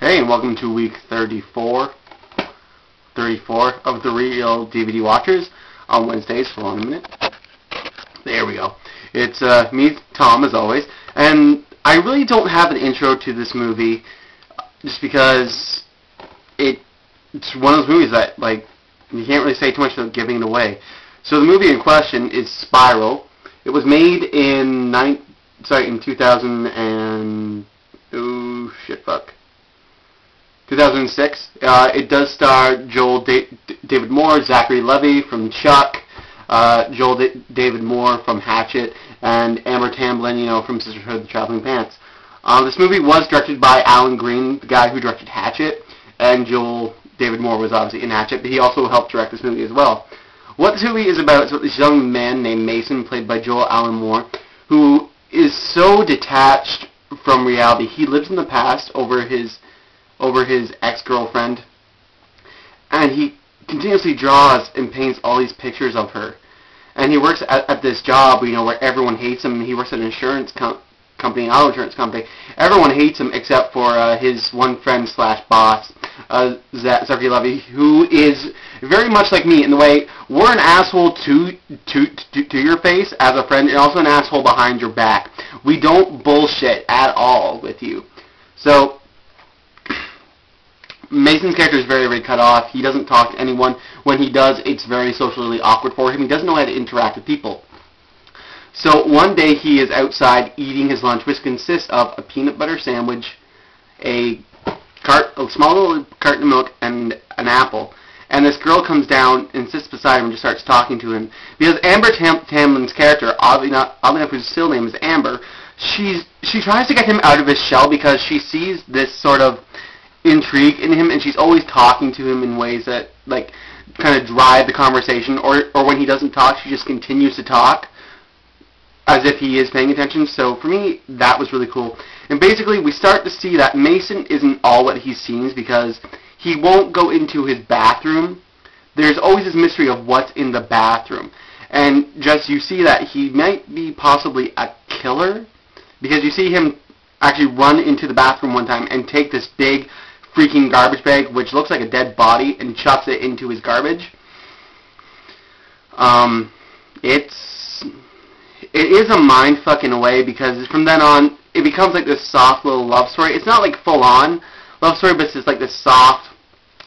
Hey, and welcome to week 34 of the Real DVD Watchers on Wednesdays. Hold on a minute. There we go. It's me, Tom, as always, and I really don't have an intro to this movie just because it's one of those movies that, like, you can't really say too much without giving it away. So the movie in question is Spiral. It was made in 2006. It does star David Moore, Zachary Levi from Chuck, David Moore from Hatchet, and Amber Tamblyn, from Sisterhood of the Traveling Pants. This movie was directed by Alan Green, the guy who directed Hatchet, and David Moore was obviously in Hatchet, but he also helped direct this movie as well. What this movie is about is about this young man named Mason, played by Joel Allen Moore, who is so detached from reality. He lives in the past over his ex-girlfriend, and he continuously draws and paints all these pictures of her. And he works at this job, where everyone hates him. He works at an insurance company, an auto insurance company. Everyone hates him except for his one friend slash boss, Zachary Levi, who is very much like me in the way we're an asshole to your face as a friend, and also an asshole behind your back. We don't bullshit at all with you. So Mason's character is very, very cut off. He doesn't talk to anyone. When he does, it's very socially awkward for him. He doesn't know how to interact with people. So one day he is outside eating his lunch, which consists of a peanut butter sandwich, a small little carton of milk, and an apple. And this girl comes down and sits beside him and just starts talking to him. Because Amber Tamblyn's character, oddly enough, whose still name is Amber, she tries to get him out of his shell because she sees this sort of intrigue in him, and she's always talking to him in ways that, like, kind of drive the conversation, or when he doesn't talk, she just continues to talk as if he is paying attention. So for me, that was really cool. And basically, we start to see that Mason isn't all what he seems, because he won't go into his bathroom. There's always this mystery of what's in the bathroom. And just you see that he might be possibly a killer, because you see him actually run into the bathroom one time and take this big freaking garbage bag, which looks like a dead body, and chucks it into his garbage. It is a mindfuck in a way, because from then on, it becomes like this soft little love story. It's not like full-on love story, but it's just like this soft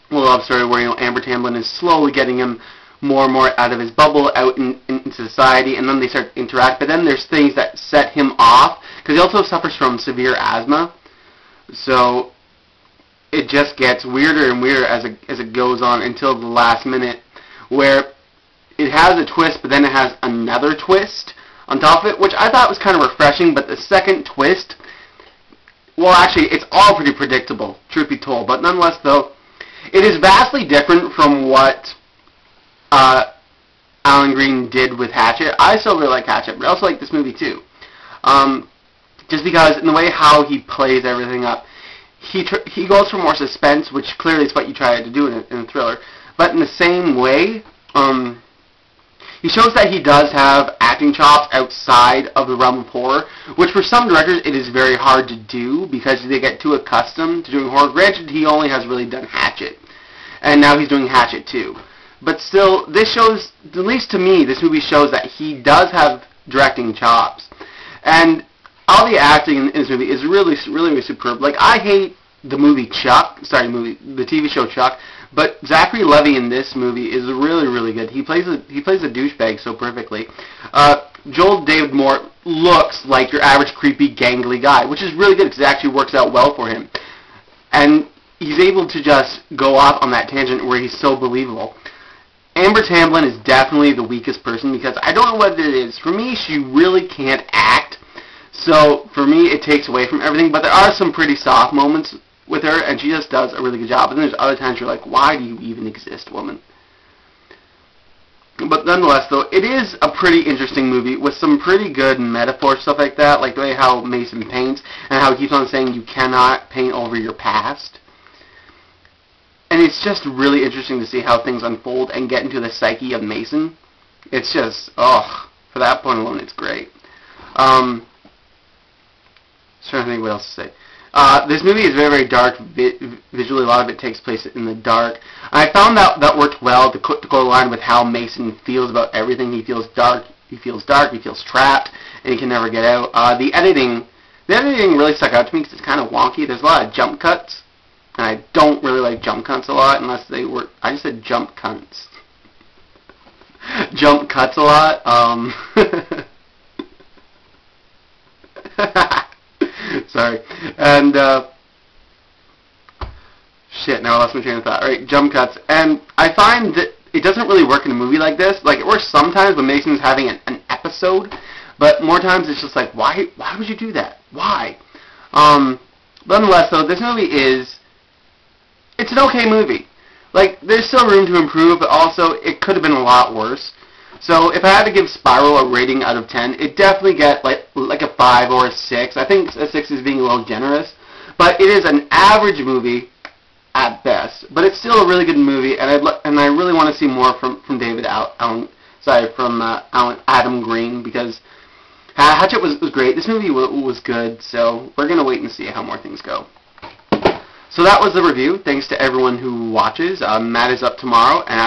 little love story where, Amber Tamblyn is slowly getting him more and more out of his bubble, out into society, and then they start to interact. But then there's things that set him off, because he also suffers from severe asthma. So it just gets weirder and weirder as it goes on until the last minute, where it has a twist, but then it has another twist on top of it, which I thought was kind of refreshing. But the second twist, well, actually, it's all pretty predictable, truth be told. But nonetheless, though, it is vastly different from what Alan Green did with Hatchet. I still really like Hatchet, but I also like this movie too. Just because in the way how he plays everything up, he goes for more suspense, which clearly is what you try to do in a thriller. But in the same way, he shows that he does have acting chops outside of the realm of horror, which for some directors it is very hard to do because they get too accustomed to doing horror. Granted, he only has really done Hatchet, and now he's doing Hatchet too. But still, this shows, at least to me, this movie shows that he does have directing chops. And all the acting in this movie is really, really, really superb. Like, I hate the movie Chuck, the TV show Chuck, but Zachary Levi in this movie is really, really good. He plays a douchebag so perfectly. David Moore looks like your average creepy, gangly guy, which is really good because it actually works out well for him. And he's able to just go off on that tangent where he's so believable. Amber Tamblyn is definitely the weakest person because I don't know what it is. For me, she really can't act. So for me, it takes away from everything. But there are some pretty soft moments with her, and she just does a really good job. And then there's other times you're like, why do you even exist, woman? But nonetheless, though, it is a pretty interesting movie with some pretty good metaphor stuff like that, like the way how Mason paints and how he keeps on saying you cannot paint over your past. And it's just really interesting to see how things unfold and get into the psyche of Mason. It's just, for that point alone, it's great. Trying to think what else to say. This movie is very, very dark visually. A lot of it takes place in the dark. And I found that worked well to go along with how Mason feels about everything. He feels dark. He feels trapped, and he can never get out. The editing really stuck out to me because it's kind of wonky. There's a lot of jump cuts, and I don't really like jump cuts a lot unless they were. I just said jump cuts. Jump cuts a lot. Sorry. And shit, now I lost my train of thought. Right, jump cuts. And I find that it doesn't really work in a movie like this. Like, it works sometimes when Mason's having an episode, but more times it's just like, why would you do that? Why? Nonetheless, though, this movie it's an okay movie. Like, there's still room to improve, but also it could have been a lot worse. So if I had to give Spiral a rating out of 10, it definitely get like a 5 or a 6. I think a 6 is being a little generous, but it is an average movie at best. But it's still a really good movie, and I really want to see more from Adam Green, because Hatchet was great. This movie was good, so we're gonna wait and see how more things go. So that was the review. Thanks to everyone who watches. Matt is up tomorrow, and